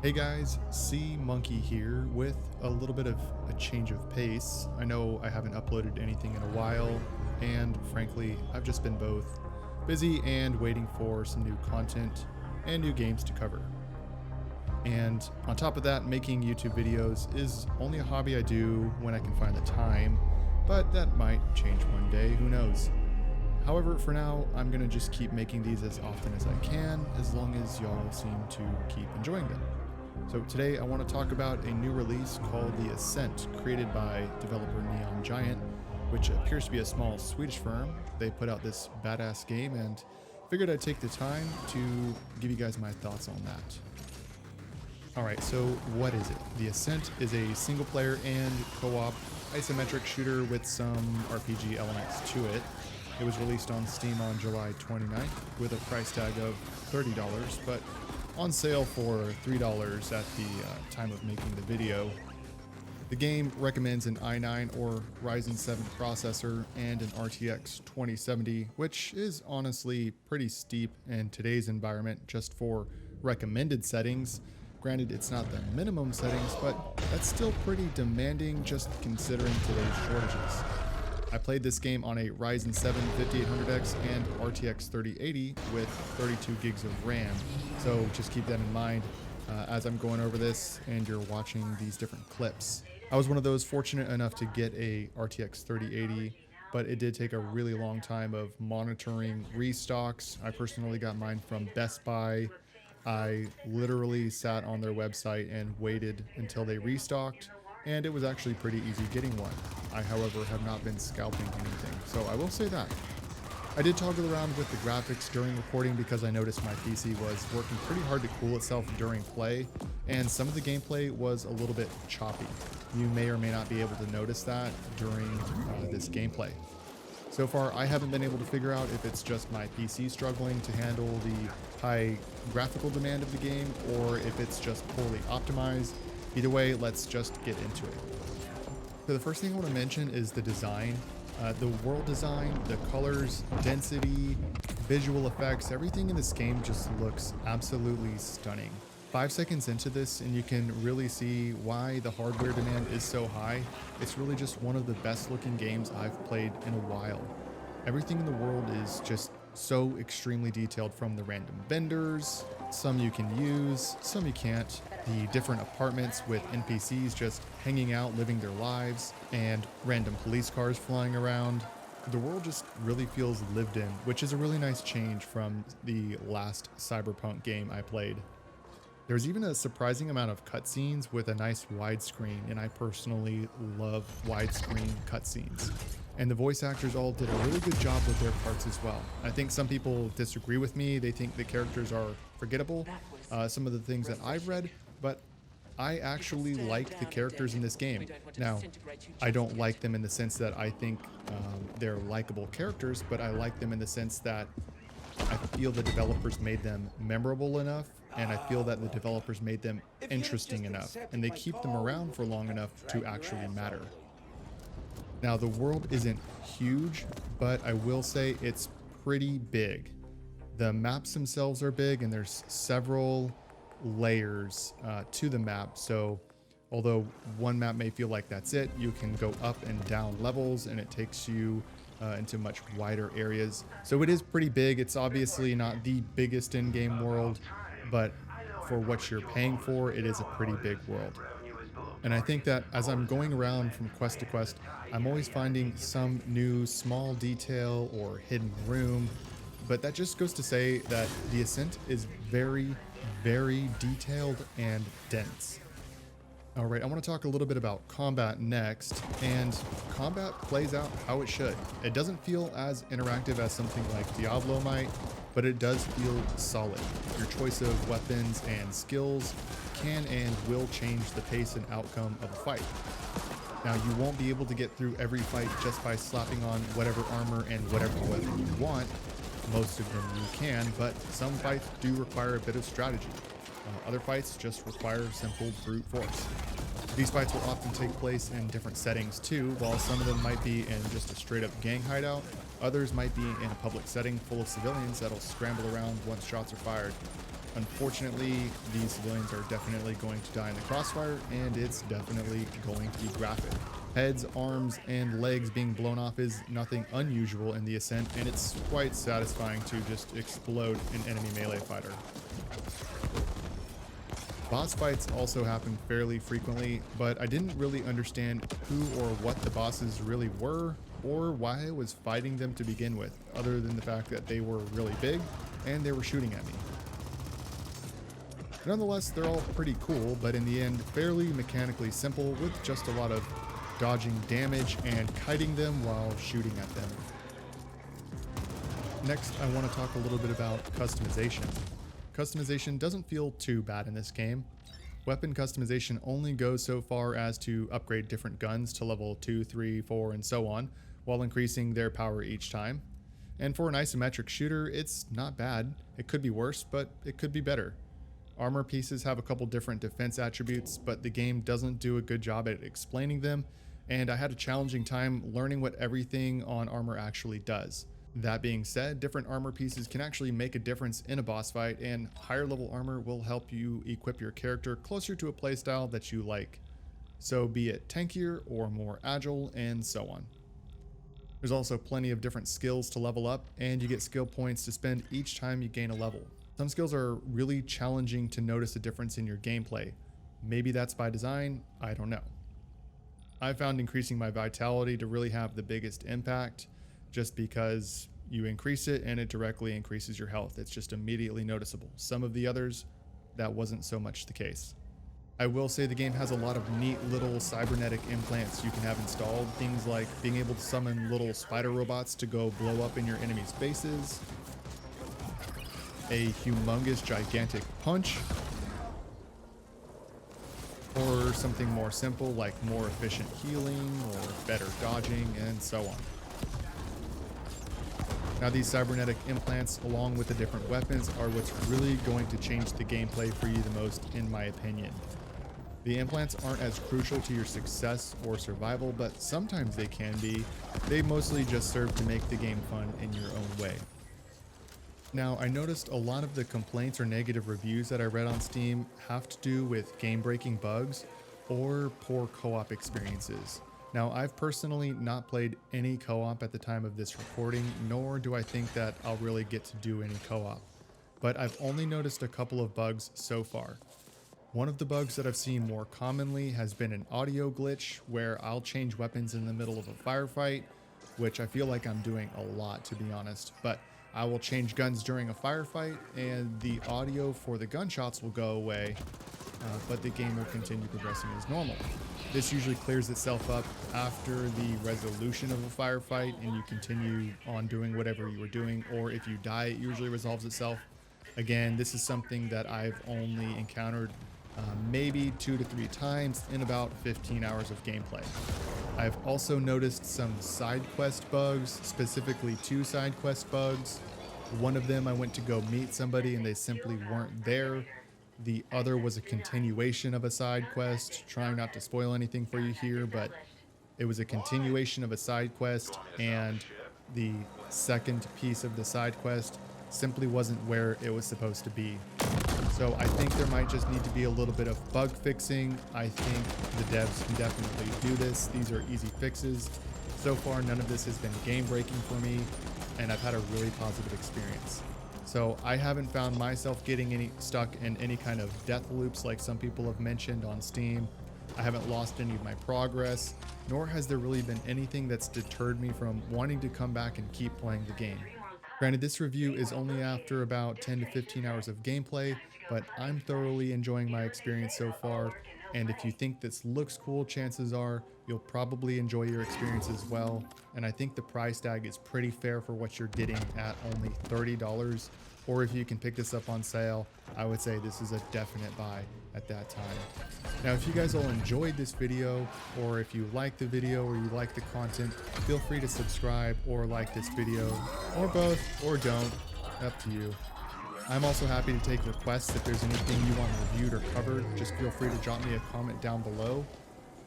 Hey guys, C Monkey here with a little bit of a change of pace. I know I haven't uploaded anything in a while, and frankly, I've just been both busy and waiting for some new content and new games to cover. And on top of that, making YouTube videos is only a hobby I do when I can find the time, but that might change one day, who knows. However, for now, I'm gonna just keep making these as often as I can, as long as y'all seem to keep enjoying them. So today I want to talk about a new release called the Ascent, created by developer Neon Giant, which appears to be a small Swedish firm. They put out this badass game and figured I'd take the time to give you guys my thoughts on that. Alright, so what is it? The Ascent is a single player and co-op isometric shooter with some RPG elements to it. It was released on Steam on July 29th with a price tag of $30, but on sale for $3 at the time of making the video. The game recommends an i9 or Ryzen 7 processor and an RTX 2070, which is honestly pretty steep in today's environment just for recommended settings. Granted, it's not the minimum settings, but that's still pretty demanding just considering today's shortages. I played this game on a Ryzen 7 5800X and RTX 3080 with 32 gigs of RAM, so just keep that in mind as I'm going over this and you're watching these different clips. I was one of those fortunate enough to get a RTX 3080, but it did take a really long time of monitoring restocks. I personally got mine from Best Buy. I literally sat on their website and waited until they restocked, and it was actually pretty easy getting one. I, however, have not been scalping anything, so I will say that. I did toggle around with the graphics during recording because I noticed my PC was working pretty hard to cool itself during play, and some of the gameplay was a little bit choppy. You may or may not be able to notice that during this gameplay. So far, I haven't been able to figure out if it's just my PC struggling to handle the high graphical demand of the game, or if it's just poorly optimized. Either way, let's just get into it. So the first thing I want to mention is the design. The world design, the colors, density, visual effects, everything in this game just looks absolutely stunning. 5 seconds into this and you can really see why the hardware demand is so high. It's really just one of the best looking games I've played in a while. Everything in the world is just so extremely detailed, from the random vendors, some you can use, some you can't, the different apartments with NPCs just hanging out, living their lives, and random police cars flying around. The world just really feels lived in, which is a really nice change from the last Cyberpunk game I played. There's even a surprising amount of cutscenes with a nice widescreen, and I personally love widescreen cutscenes. And the voice actors all did a really good job with their parts as well. I think some people disagree with me. They think the characters are forgettable, some of the things that I've read, but I actually like the characters in this game. Now, I don't like them in the sense that I think they're likable characters, but I like them in the sense that I feel the developers made them memorable enough, and I feel that the developers made them interesting enough, and they keep them around for long enough to actually matter. Now, the world isn't huge, but I will say it's pretty big. The maps themselves are big, and there's several layers to the map. So although one map may feel like that's it, you can go up and down levels, and it takes you into much wider areas. So it is pretty big. It's obviously not the biggest in-game world, but for what you're paying for, it is a pretty big world. And I think that as I'm going around from quest to quest, I'm always finding some new small detail or hidden room. But that just goes to say that the Ascent is very, very detailed and dense. All right, I want to talk a little bit about combat next, and combat plays out how it should. It doesn't feel as interactive as something like Diablo might, but it does feel solid. Your choice of weapons and skills can and will change the pace and outcome of a fight. Now, you won't be able to get through every fight just by slapping on whatever armor and whatever weapon you want. Most of them you can, but some fights do require a bit of strategy. Other fights just require simple brute force. These fights will often take place in different settings too. While some of them might be in just a straight up gang hideout, others might be in a public setting full of civilians that'll scramble around once shots are fired. Unfortunately, these civilians are definitely going to die in the crossfire, and it's definitely going to be graphic. Heads, arms, and legs being blown off is nothing unusual in the Ascent, and it's quite satisfying to just explode an enemy melee fighter. Boss fights also happen fairly frequently, but I didn't really understand who or what the bosses really were, or why I was fighting them to begin with, other than the fact that they were really big and they were shooting at me. Nonetheless, they're all pretty cool, but in the end, fairly mechanically simple with just a lot of dodging damage and kiting them while shooting at them. Next, I want to talk a little bit about customization. Customization doesn't feel too bad in this game. Weapon customization only goes so far as to upgrade different guns to level 2, 3, 4, and so on, while increasing their power each time. And for an isometric shooter, it's not bad. It could be worse, but it could be better. Armor pieces have a couple different defense attributes, but the game doesn't do a good job at explaining them, and I had a challenging time learning what everything on armor actually does. That being said, different armor pieces can actually make a difference in a boss fight, and higher level armor will help you equip your character closer to a playstyle that you like. So be it tankier or more agile, and so on. There's also plenty of different skills to level up, and you get skill points to spend each time you gain a level. Some skills are really challenging to notice a difference in your gameplay. Maybe that's by design, I don't know. I found increasing my vitality to really have the biggest impact, just because you increase it and it directly increases your health. It's just immediately noticeable. Some of the others, that wasn't so much the case. I will say the game has a lot of neat little cybernetic implants you can have installed. Things like being able to summon little spider robots to go blow up in your enemies' bases, a humongous gigantic punch, or something more simple like more efficient healing or better dodging, and so on. Now these cybernetic implants, along with the different weapons, are what's really going to change the gameplay for you the most, in my opinion. The implants aren't as crucial to your success or survival, but sometimes they can be. They mostly just serve to make the game fun in your own way. Now, I noticed a lot of the complaints or negative reviews that I read on Steam have to do with game-breaking bugs or poor co-op experiences. Now, I've personally not played any co-op at the time of this recording, nor do I think that I'll really get to do any co-op. But I've only noticed a couple of bugs so far. One of the bugs that I've seen more commonly has been an audio glitch where I'll change weapons in the middle of a firefight, which I feel like I'm doing a lot, to be honest, but I will change guns during a firefight and the audio for the gunshots will go away, but the game will continue progressing as normal. This usually clears itself up after the resolution of a firefight and you continue on doing whatever you were doing, or if you die, it usually resolves itself. Again, this is something that I've only encountered maybe 2 to 3 times in about 15 hours of gameplay. I've also noticed some side quest bugs, specifically 2 side quest bugs. One of them I went to go meet somebody and they simply weren't there. The other was a continuation of a side quest. Trying not to spoil anything for you here, but it was a continuation of a side quest, and the second piece of the side quest simply wasn't where it was supposed to be. So I think there might just need to be a little bit of bug fixing. I think the devs can definitely do this. These are easy fixes. So far, none of this has been game breaking for me, and I've had a really positive experience. So I haven't found myself getting stuck in any kind of death loops like some people have mentioned on Steam. I haven't lost any of my progress, nor has there really been anything that's deterred me from wanting to come back and keep playing the game. Granted, this review is only after about 10 to 15 hours of gameplay, but I'm thoroughly enjoying my experience so far, and if you think this looks cool, chances are you'll probably enjoy your experience as well, and I think the price tag is pretty fair for what you're getting at only $30, or if you can pick this up on sale, I would say this is a definite buy at that time. Now, if you guys all enjoyed this video, or if you like the video or you like the content, feel free to subscribe or like this video, or both, or don't, up to you. I'm also happy to take requests. If there's anything you want reviewed or covered, just feel free to drop me a comment down below.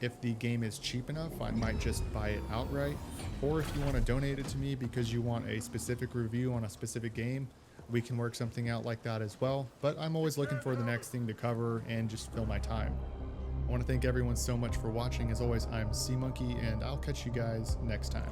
If the game is cheap enough, I might just buy it outright. Or if you want to donate it to me because you want a specific review on a specific game, we can work something out like that as well. But I'm always looking for the next thing to cover and just fill my time. I want to thank everyone so much for watching. As always, I'm Sea Monkey, and I'll catch you guys next time.